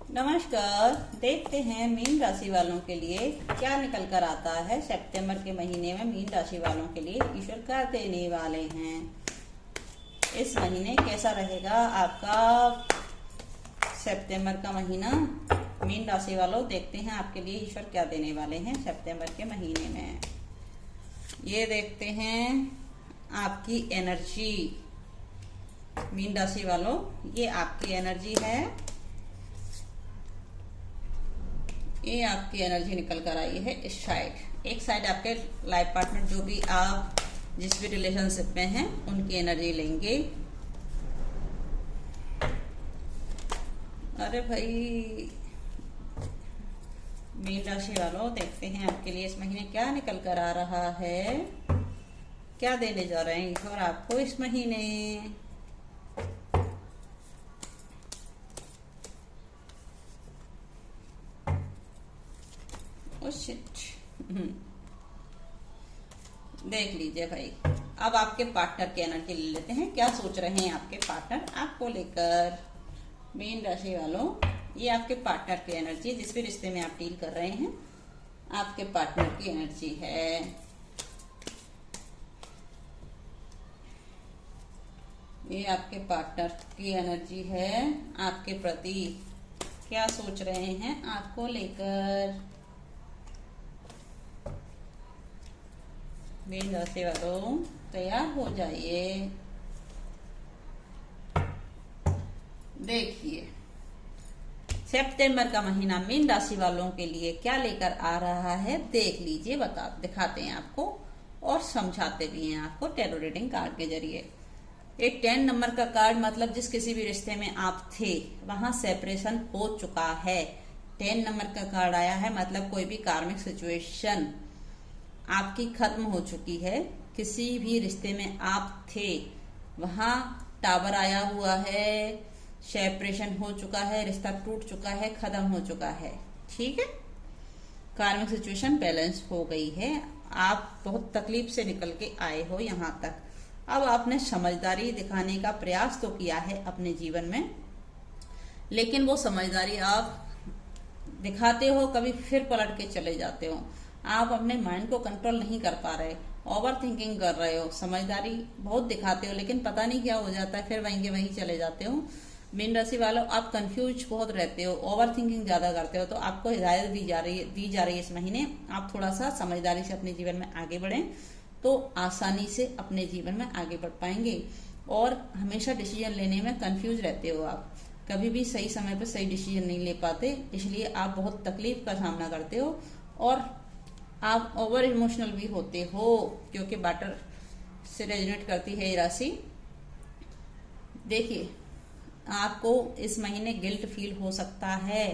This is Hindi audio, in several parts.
नमस्कार। देखते हैं मीन राशि वालों के लिए क्या निकल कर आता है सितंबर के महीने में। मीन राशि वालों के लिए ईश्वर क्या देने वाले हैं, इस महीने कैसा रहेगा आपका सितंबर का महीना। मीन राशि वालों, देखते हैं आपके लिए ईश्वर क्या देने वाले हैं सितंबर के महीने में। ये देखते हैं आपकी एनर्जी। मीन राशि वालों, ये आपकी एनर्जी है। ये आपकी एनर्जी निकल कर आई है इस साइड। एक साइड आपके लाइफ पार्टनर, जो भी आप जिस भी रिलेशनशिप में हैं, उनकी एनर्जी लेंगे। अरे भाई, मीन राशि वालों, देखते हैं आपके लिए इस महीने क्या निकल कर आ रहा है, क्या देने जा रहे हैं ईश्वर आपको इस महीने। देख लीजिए भाई, अब आपके पार्टनर की एनर्जी ले लेते हैं। क्या सोच रहे हैं आपके पार्टनर आपको लेकर। मीन राशि वालों, ये आपके पार्टनर की एनर्जी, जिस भी रिश्ते में आप डील कर रहे हैं, आपके पार्टनर की एनर्जी है। ये आपके पार्टनर की एनर्जी है आपके प्रति। क्या सोच रहे हैं आपको लेकर। मीन राशि वालों, तैयार हो जाइए। देखिए, सितंबर का महीना मीन राशि वालों के लिए क्या लेकर आ रहा है, देख लीजिए। दिखाते हैं आपको और समझाते भी हैं आपको टैरो रीडिंग कार्ड के जरिए। एक 10 नंबर का कार्ड, मतलब जिस किसी भी रिश्ते में आप थे वहां सेपरेशन हो चुका है। 10 नंबर का कार्ड आया है, मतलब कोई भी कार्मिक सिचुएशन आपकी खत्म हो चुकी है। किसी भी रिश्ते में आप थे वहां टावर आया हुआ है, सेपरेशन हो चुका है, रिश्ता टूट चुका है, खत्म हो चुका है। ठीक है, कार्मिक सिचुएशन बैलेंस हो गई है। आप बहुत तकलीफ से निकल के आए हो यहाँ तक। अब आपने समझदारी दिखाने का प्रयास तो किया है अपने जीवन में, लेकिन वो समझदारी आप दिखाते हो, कभी फिर पलट के चले जाते हो। आप अपने माइंड को कंट्रोल नहीं कर पा रहे, ओवर थिंकिंग कर रहे हो। समझदारी बहुत दिखाते हो, लेकिन पता नहीं क्या हो जाता है, फिर वहीं के वहीं चले जाते हो। मीन राशि वालों, आप कंफ्यूज बहुत रहते हो, ओवर थिंकिंग ज्यादा करते हो। तो आपको हिदायत दी जा रही है इस महीने। आप थोड़ा सा समझदारी से अपने जीवन में आगे बढ़ें तो आसानी से अपने जीवन में आगे बढ़ पाएंगे। और हमेशा डिसीजन लेने में कंफ्यूज रहते हो, आप कभी भी सही समय पर सही डिसीजन नहीं ले पाते, इसलिए आप बहुत तकलीफ का सामना करते हो। और आप ओवर इमोशनल भी होते हो, क्योंकि वाटर से रेजोनेट करती है ये राशि। देखिए, आपको इस महीने गिल्ट फील हो सकता है।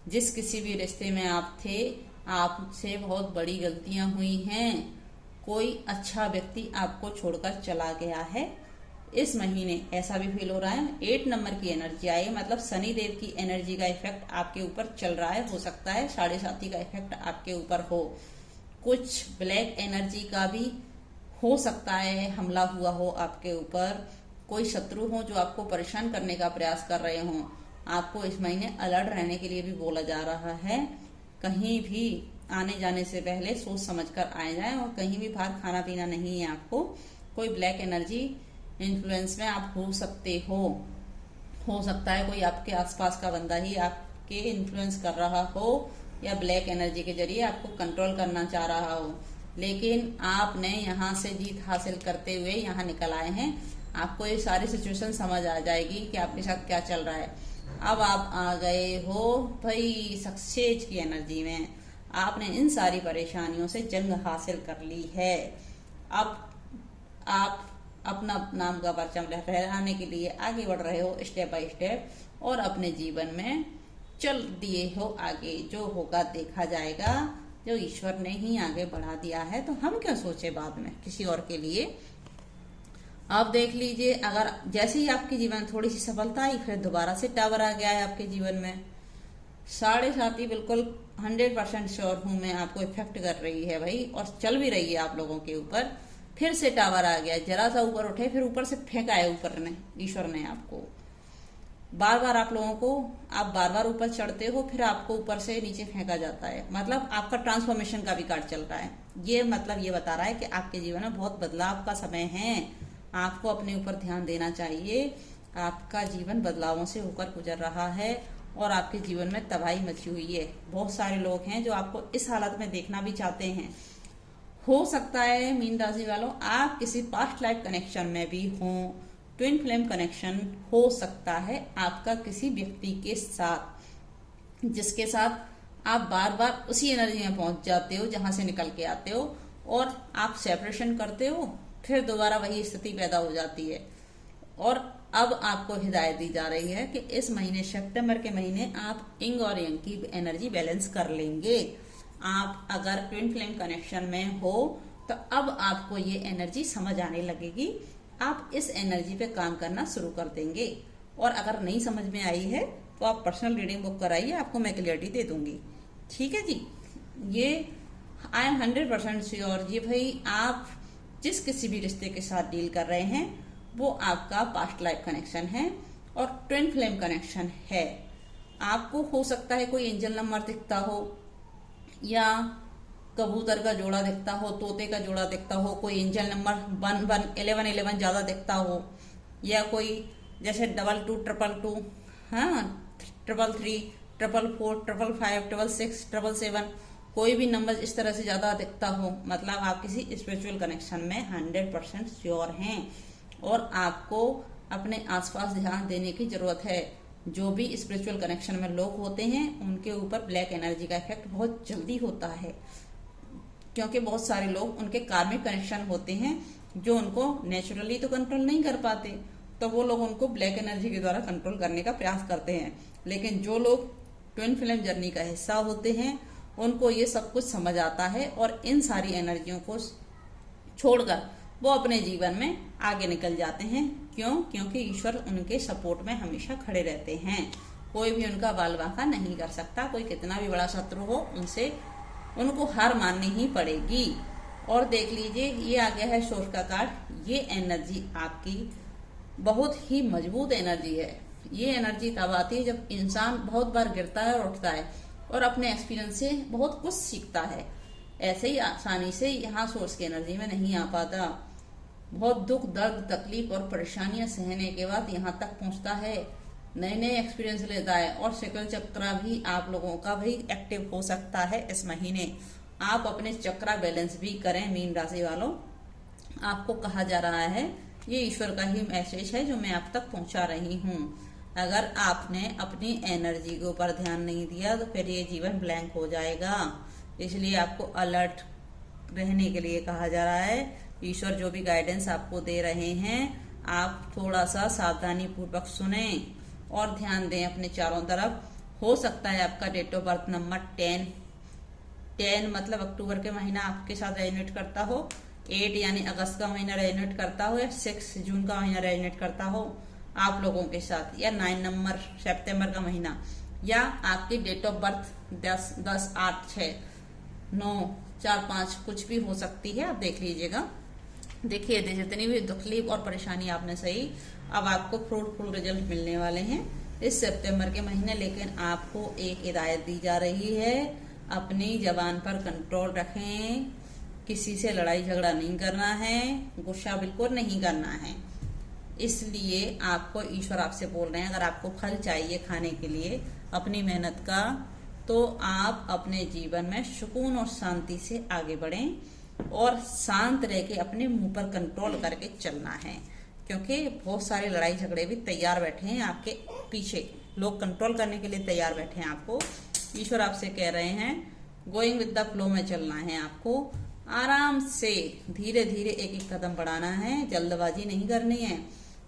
जिस किसी भी रिश्ते में आप थे, आपसे बहुत बड़ी गलतियां हुई हैं। कोई अच्छा व्यक्ति आपको छोड़कर चला गया है इस महीने, ऐसा भी फील हो रहा है। 8 नंबर की एनर्जी आई, मतलब शनि देव की एनर्जी का इफेक्ट आपके ऊपर चल रहा है। हो सकता है 7.5 का इफेक्ट आपके ऊपर हो। कुछ ब्लैक एनर्जी का भी हो सकता है हमला हुआ हो आपके ऊपर। कोई शत्रु हो जो आपको परेशान करने का प्रयास कर रहे हो। आपको इस महीने अलर्ट रहने के लिए भी बोला जा रहा है। कहीं भी आने जाने से पहले सोच समझकर आए जाएं, और कहीं भी बाहर खाना पीना नहीं है आपको। कोई ब्लैक एनर्जी इन्फ्लुएंस में आप हो सकते हो सकता है कोई आपके आसपास का बंदा ही आपके इन्फ्लुएंस कर रहा हो, या ब्लैक एनर्जी के जरिए आपको कंट्रोल करना चाह रहा हो। लेकिन आपने यहाँ से जीत हासिल करते हुए यहाँ निकल आए हैं। आपको ये सारी सिचुएशन समझ आ जाएगी कि आपके साथ क्या चल रहा है। अब आप आ गए हो भाई सक्सेस की एनर्जी में। आपने इन सारी परेशानियों से जंग हासिल कर ली है। अब आप अपना नाम का परचम लहराने के लिए आगे बढ़ रहे हो स्टेप बाय स्टेप, और अपने जीवन में चल दिए हो आगे। जो होगा देखा जाएगा, जो ईश्वर ने ही आगे बढ़ा दिया है, तो हम क्यों सोचे बाद में किसी और के लिए। आप देख लीजिए, अगर जैसे ही आपके जीवन में थोड़ी सी सफलता आई, फिर दोबारा से टावर आ गया है आपके जीवन में। 7.5 बिल्कुल 100% श्योर हूं मैं, आपको इफेक्ट कर रही है भाई, और चल भी रही है आप लोगों के ऊपर। फिर से टावर आ गया, जरा सा ऊपर उठे फिर ऊपर से फेंका है ऊपर ने ईश्वर ने आपको। बार बार आप लोगों को, आप बार बार ऊपर चढ़ते हो, फिर आपको ऊपर से नीचे फेंका जाता है। मतलब आपका ट्रांसफॉर्मेशन का भी कार्ड चल रहा है। ये मतलब ये बता रहा है कि आपके जीवन में बहुत बदलाव का समय है। आपको अपने ऊपर ध्यान देना चाहिए। आपका जीवन बदलावों से होकर गुजर रहा है और आपके जीवन में तबाही मची हुई है। बहुत सारे लोग हैं जो आपको इस हालत में देखना भी चाहते हैं। हो सकता है मीन राशि वालों, आप किसी पास्ट लाइफ कनेक्शन में भी हो। ट्विन फ्लेम कनेक्शन हो सकता है आपका किसी व्यक्ति के साथ, जिसके साथ आप बार बार उसी एनर्जी में पहुंच जाते हो जहां से निकल के आते हो, और आप सेपरेशन करते हो, फिर दोबारा वही स्थिति पैदा हो जाती है। और अब आपको हिदायत दी जा रही है कि इस महीने, सितंबर के महीने, आप इंग और यंग की एनर्जी बैलेंस कर लेंगे। आप अगर ट्विन फ्लेम कनेक्शन में हो तो अब आपको ये एनर्जी समझ आने लगेगी। आप इस एनर्जी पे काम करना शुरू कर देंगे। और अगर नहीं समझ में आई है तो आप पर्सनल रीडिंग बुक कराइए, आपको मैं क्लियरिटी दे दूंगी। ठीक है जी। ये आई एम 100% श्योर ये भाई, आप जिस किसी भी रिश्ते के साथ डील कर रहे हैं वो आपका पास्ट लाइफ कनेक्शन है और ट्विन फ्लेम कनेक्शन है। आपको हो सकता है कोई एंजल नंबर दिखता हो, या कबूतर का जोड़ा दिखता हो, तोते का जोड़ा दिखता हो, कोई एंजल नंबर 1111 ज्यादा दिखता हो, या कोई जैसे 22 222, हाँ 333 444 555 666 777, कोई भी नंबर इस तरह से ज्यादा दिखता हो, मतलब आप किसी स्पिरिचुअल कनेक्शन में 100% श्योर हैं। और आपको अपने आसपास ध्यान देने की जरूरत है। जो भी स्पिरिचुअल कनेक्शन में लोग होते हैं उनके ऊपर ब्लैक एनर्जी का इफेक्ट बहुत जल्दी होता है, क्योंकि बहुत सारे लोग उनके कार्मिक कनेक्शन होते हैं जो उनको नेचुरली तो कंट्रोल नहीं कर पाते, तो वो लोग उनको ब्लैक एनर्जी के द्वारा कंट्रोल करने का प्रयास करते हैं। लेकिन जो लोग ट्विन फ्लेम जर्नी का हिस्सा होते हैं उनको ये सब कुछ समझ आता है और इन सारी एनर्जियों को छोड़कर वो अपने जीवन में आगे निकल जाते हैं। क्यों? क्योंकि ईश्वर उनके सपोर्ट में हमेशा खड़े रहते हैं। कोई भी उनका बाल बांका नहीं कर सकता। कोई कितना भी बड़ा शत्रु हो, उनको हार माननी ही पड़ेगी। और देख लीजिए, ये आ गया है सोर्स का कार्ड। ये एनर्जी आपकी बहुत ही मजबूत एनर्जी है। ये एनर्जी तब आती है जब इंसान बहुत बार गिरता है और उठता है और अपने एक्सपीरियंस से बहुत कुछ सीखता है। ऐसे ही आसानी से यहाँ सोर्स की एनर्जी में नहीं आ पाता। बहुत दुख, दर्द, तकलीफ और परेशानियां सहने के बाद यहाँ तक पहुंचता है, नए नए एक्सपीरियंस लेता है। और शिकल चक्रा भी आप लोगों का भी एक्टिव हो सकता है इस महीने। आप अपने चक्रा बैलेंस भी करें मीन राशि वालों। आपको कहा जा रहा है, ये ईश्वर का ही मैसेज है जो मैं आप तक पहुंचा रही हूँ। अगर आपने अपनी एनर्जी के ऊपर ध्यान नहीं दिया तो फिर ये जीवन ब्लैंक हो जाएगा। इसलिए आपको अलर्ट रहने के लिए कहा जा रहा है। ईश्वर जो भी गाइडेंस आपको दे रहे हैं, आप थोड़ा सा सावधानी पूर्वक सुने और ध्यान दें अपने चारों तरफ। हो सकता है आपका डेट ऑफ बर्थ नंबर 10 मतलब अक्टूबर के महीना आपके साथ रेजोनेट करता हो, 8 यानी अगस्त का महीना रेजोनेट करता हो, या 6 जून का महीना रेजोनेट करता हो आप लोगों के साथ, या 9 नंबर सितंबर का महीना, या आपकी डेट ऑफ बर्थ 10 8 6 9 4 5 कुछ भी हो सकती है। आप देख लीजिएगा। देखिए, जितनी भी तकलीफ और परेशानी आपने सही, अब आपको फ्रूटफुल रिजल्ट मिलने वाले हैं इस सितंबर के महीने। लेकिन आपको एक हिदायत दी जा रही है, अपनी जबान पर कंट्रोल रखें। किसी से लड़ाई झगड़ा नहीं करना है, गुस्सा बिल्कुल नहीं करना है। इसलिए आपको ईश्वर आपसे बोल रहे हैं, अगर आपको फल चाहिए खाने के लिए अपनी मेहनत का, तो आप अपने जीवन में सुकून और शांति से आगे बढ़ें और शांत रह के अपने मुंह पर कंट्रोल करके चलना है। क्योंकि बहुत सारे लड़ाई झगड़े भी तैयार बैठे हैं आपके पीछे, लोग कंट्रोल करने के लिए तैयार बैठे हैं आपको। ईश्वर आपसे कह रहे हैं, गोइंग विद द फ्लो में चलना है आपको। आराम से धीरे धीरे एक एक कदम बढ़ाना है, जल्दबाजी नहीं करनी है।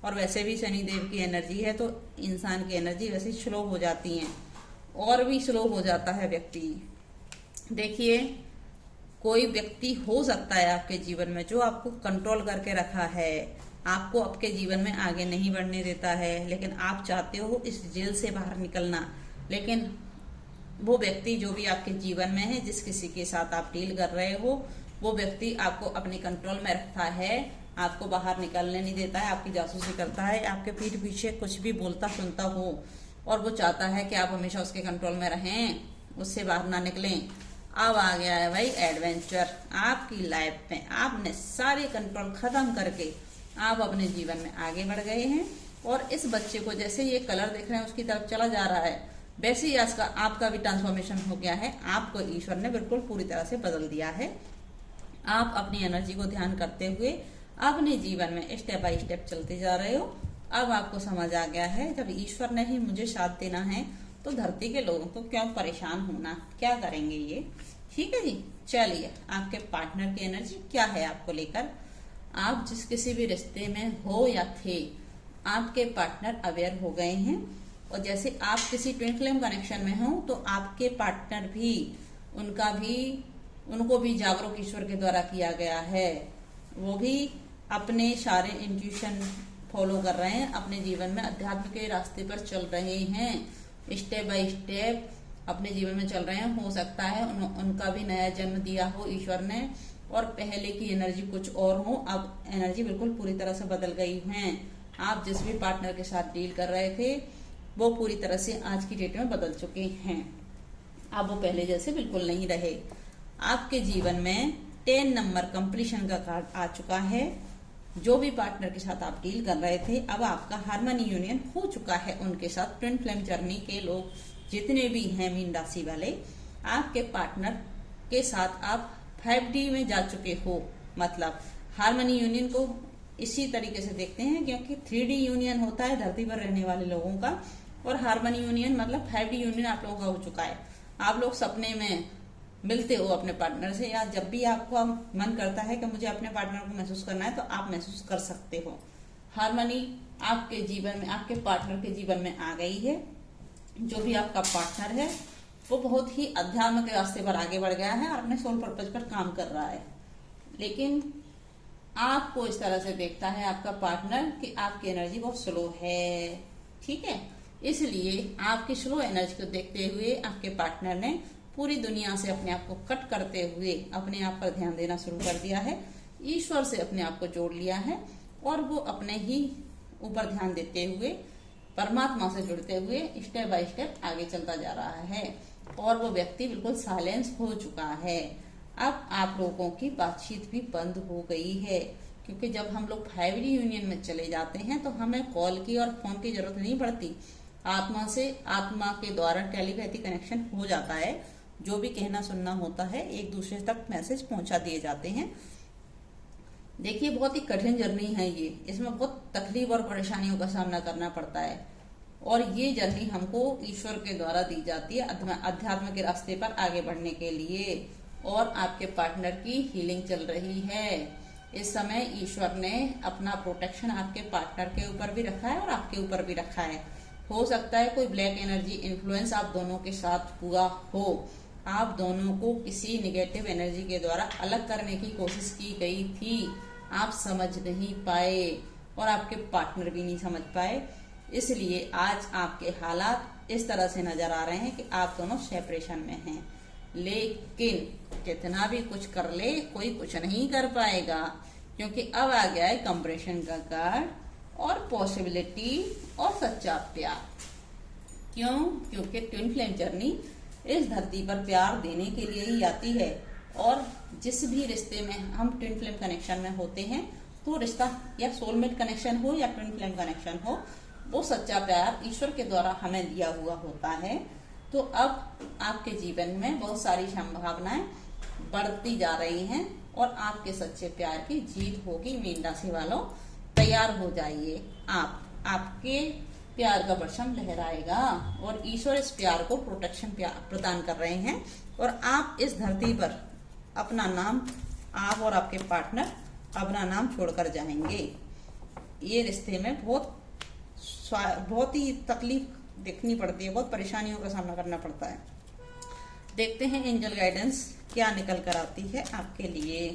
और वैसे भी शनि देव की एनर्जी है तो इंसान की एनर्जी वैसे स्लो हो जाती है, और भी स्लो हो जाता है व्यक्ति। देखिए, कोई व्यक्ति हो सकता है आपके जीवन में जो आपको कंट्रोल करके रखा है, आपको आपके जीवन में आगे नहीं बढ़ने देता है, लेकिन आप चाहते हो इस जेल से बाहर निकलना। लेकिन वो व्यक्ति जो भी आपके जीवन में है, जिस किसी के साथ आप डील कर रहे हो, वो व्यक्ति आपको अपने कंट्रोल में रखता है। आपको बाहर निकलने नहीं देता है, आपकी जासूसी करता है, आपके पीठ पीछे कुछ भी बोलता सुनता हो और वो चाहता है कि आप हमेशा उसके कंट्रोल में रहें, उससे बाहर ना निकलें। अब आ गया है भाई एडवेंचर आपकी लाइफ में। आपने सारे कंट्रोल खत्म करके आप अपने जीवन में आगे बढ़ गए हैं और इस बच्चे को जैसे ये कलर देख रहे हैं उसकी तरफ चला जा रहा है, वैसे ही आपका भी ट्रांसफॉर्मेशन हो गया है। आपको ईश्वर ने बिल्कुल पूरी तरह से बदल दिया है। आप अपनी एनर्जी को ध्यान करते हुए अपने जीवन में स्टेप बाय स्टेप चलते जा रहे हो। अब आपको समझ आ गया है जब ईश्वर ने ही मुझे साथ देना है तो धरती के लोगों को क्यों परेशान होना, क्या करेंगे ये। ठीक है जी, चलिए आपके पार्टनर की एनर्जी क्या है आपको लेकर। आप जिस किसी भी रिश्ते में हो या थे, आपके पार्टनर अवेयर हो गए हैं और जैसे आप किसी ट्विन फ्लेम कनेक्शन में हो तो आपके पार्टनर भी उनको भी जागरूक ईश्वर के द्वारा किया गया है। वो भी अपने सारे इंट्यूशन फॉलो कर रहे हैं, अपने जीवन में अध्यात्म के रास्ते पर चल रहे हैं, स्टेप बाय स्टेप अपने जीवन में चल रहे हैं। हो सकता है उनका भी नया जन्म दिया हो ईश्वर ने और पहले की एनर्जी कुछ और हो, अब एनर्जी बिल्कुल पूरी तरह से बदल गई है। आप जिस भी पार्टनर के साथ डील कर रहे थे वो पूरी तरह से आज की डेट में बदल चुके हैं। अब वो पहले जैसे बिल्कुल नहीं रहे। आपके जीवन में 10 नंबर कंप्लीशन का कार्ड आ चुका है। जो भी पार्टनर के साथ आप डील कर रहे थे अब आपका हार्मनी यूनियन हो चुका है उनके साथ। ट्विन फ्लेम जर्नी के लोग जितने भी हैं मीन राशि वाले, आपके पार्टनर के साथ आप 5D में जा चुके हो। मतलब हार्मनी यूनियन को इसी तरीके से देखते हैं क्योंकि 3D यूनियन होता है धरती पर रहने वाले लोगों का और हार्मनी यूनियन मतलब 5D यूनियन आप लोगों का हो चुका है। आप लोग सपने में मिलते हो अपने पार्टनर से या जब भी आपको मन करता है कि मुझे अपने पार्टनर को महसूस करना है तो आप महसूस कर सकते हो। हार्मनी आपके जीवन में, आपके पार्टनर के जीवन में आ गई है। जो भी आपका पार्टनर है वो बहुत ही अध्यात्म के रास्ते पर आगे बढ़ गया है और अपने सोल पर्पज पर काम कर रहा है। लेकिन आपको इस तरह से देखता है आपका पार्टनर कि आपकी एनर्जी बहुत स्लो है। ठीक है, इसलिए आपकी स्लो एनर्जी को देखते हुए आपके पार्टनर ने पूरी दुनिया से अपने आप को कट करते हुए अपने आप पर ध्यान देना शुरू कर दिया है। ईश्वर से अपने आप को जोड़ लिया है और वो अपने ही ऊपर ध्यान देते हुए परमात्मा से जुड़ते हुए स्टेप बाय स्टेप आगे चलता जा रहा है और वो व्यक्ति बिल्कुल साइलेंस हो चुका है। अब आप लोगों की बातचीत भी बंद हो गई है क्योंकि जब हम लोग 5D यूनियन में चले जाते हैं तो हमें कॉल की और फोन की जरूरत नहीं पड़ती। आत्मा से आत्मा के द्वारा टेलीपैथी कनेक्शन हो जाता है। जो भी कहना सुनना होता है एक दूसरे तक मैसेज पहुंचा दिए जाते हैं। देखिए बहुत ही कठिन जर्नी है ये, इसमें बहुत तकलीफ और परेशानियों का सामना करना पड़ता है और ये जर्नी हमको ईश्वर के द्वारा दी जाती है अध्यात्म के रास्ते पर आगे बढ़ने के लिए। और आपके पार्टनर की हीलिंग चल रही है इस समय। ईश्वर ने अपना प्रोटेक्शन आपके पार्टनर के ऊपर भी रखा है और आपके ऊपर भी रखा है। हो सकता है कोई ब्लैक एनर्जी इन्फ्लुएंस आप दोनों के साथ हुआ हो, आप दोनों को किसी निगेटिव एनर्जी के द्वारा अलग करने की कोशिश की गई थी, आप समझ नहीं पाए और आपके पार्टनर भी नहीं समझ पाए। इसलिए आज आपके हालात इस तरह से नजर आ रहे हैं कि आप दोनों सेपरेशन में हैं। लेकिन कितना भी कुछ कर ले कोई कुछ नहीं कर पाएगा क्योंकि अब आ गया है कंप्रेशन का कार्ड और पॉसिबिलिटी और सच्चा प्यार। क्यों? क्योंकि ट्विन फ्लेम जर्नी इस धरती पर प्यार देने के लिए ही आती है और जिस भी रिश्ते में हम ट्विन फ्लेम कनेक्शन में होते हैं तो रिश्ता या सोलमेट कनेक्शन हो या ट्विन फ्लेम कनेक्शन हो, वो सच्चा प्यार ईश्वर के द्वारा हमें दिया हुआ होता है। तो अब आपके जीवन में बहुत सारी संभावनाएं बढ़ती जा रही हैं और आपके सच्चे प्यार की जीत होगी। मीन राशि वालों तैयार हो जाइए, आपके प्यार का वर्षम लहराएगा और ईश्वर इस प्यार को प्रोटेक्शन प्रदान कर रहे हैं और आप इस धरती पर अपना नाम, आप और आपके पार्टनर अपना नाम छोड़कर जाएंगे। ये रिश्ते में बहुत ही तकलीफ देखनी पड़ती है, बहुत परेशानियों का सामना करना पड़ता है। देखते हैं एंजल गाइडेंस क्या निकल कर आती है आपके लिए।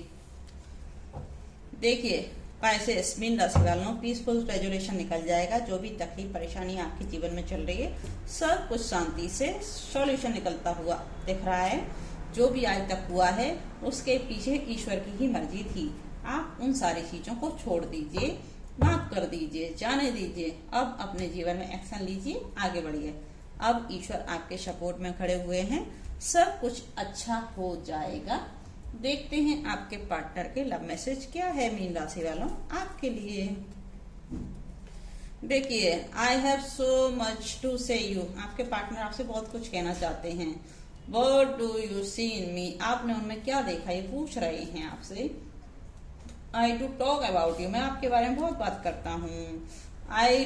देखिए पाइसेस मीन राशि वालों पीसफुल रेजोल्यूशन निकल जाएगा। जो भी तकलीफ परेशानी आपके जीवन में चल रही है सब कुछ शांति से सॉल्यूशन निकलता हुआ दिख रहा है। जो भी आज तक हुआ है उसके पीछे ईश्वर की ही मर्जी थी। आप उन सारी चीजों को छोड़ दीजिए, माफ कर दीजिए, जाने दीजिए। अब अपने जीवन में एक्शन लीजिए, आगे बढ़िए। अब ईश्वर आपके सपोर्ट में खड़े हुए हैं, सब कुछ अच्छा हो जाएगा। देखते हैं आपके पार्टनर के लव मैसेज क्या है मीन राशि वालों आपके लिए। देखिए, I have so much to say you. आपके पार्टनर आपसे बहुत कुछ कहना चाहते हैं। What do you see in me, आपने उनमें क्या देखा ये पूछ रहे हैं आपसे। I to talk about you, मैं आपके बारे में बहुत बात करता हूँ। I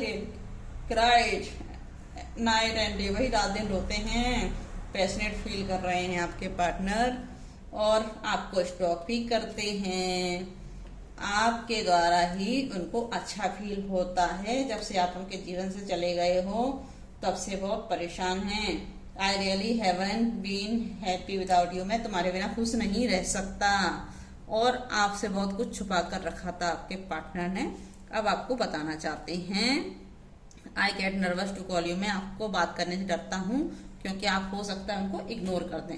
cried night and day, वही रात दिन रोते हैं। पैशनेट फील कर रहे हैं आपके पार्टनर और आपको स्टॉक भी करते हैं। आपके द्वारा ही उनको अच्छा फील होता है। जब से आप उनके जीवन से चले गए हो तब से बहुत परेशान हैं। I really haven't been happy without you, मैं तुम्हारे बिना खुश नहीं रह सकता। और आपसे बहुत कुछ छुपा कर रखा था आपके पार्टनर ने, अब आपको बताना चाहते हैं। I get nervous to call you, मैं आपको बात करने से डरता हूँ क्योंकि आप हो सकता है उनको इग्नोर कर दें।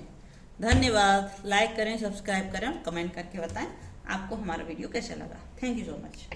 धन्यवाद। लाइक करें, सब्सक्राइब करें, कमेंट करके बताएं आपको हमारा वीडियो कैसा लगा। Thank you so much.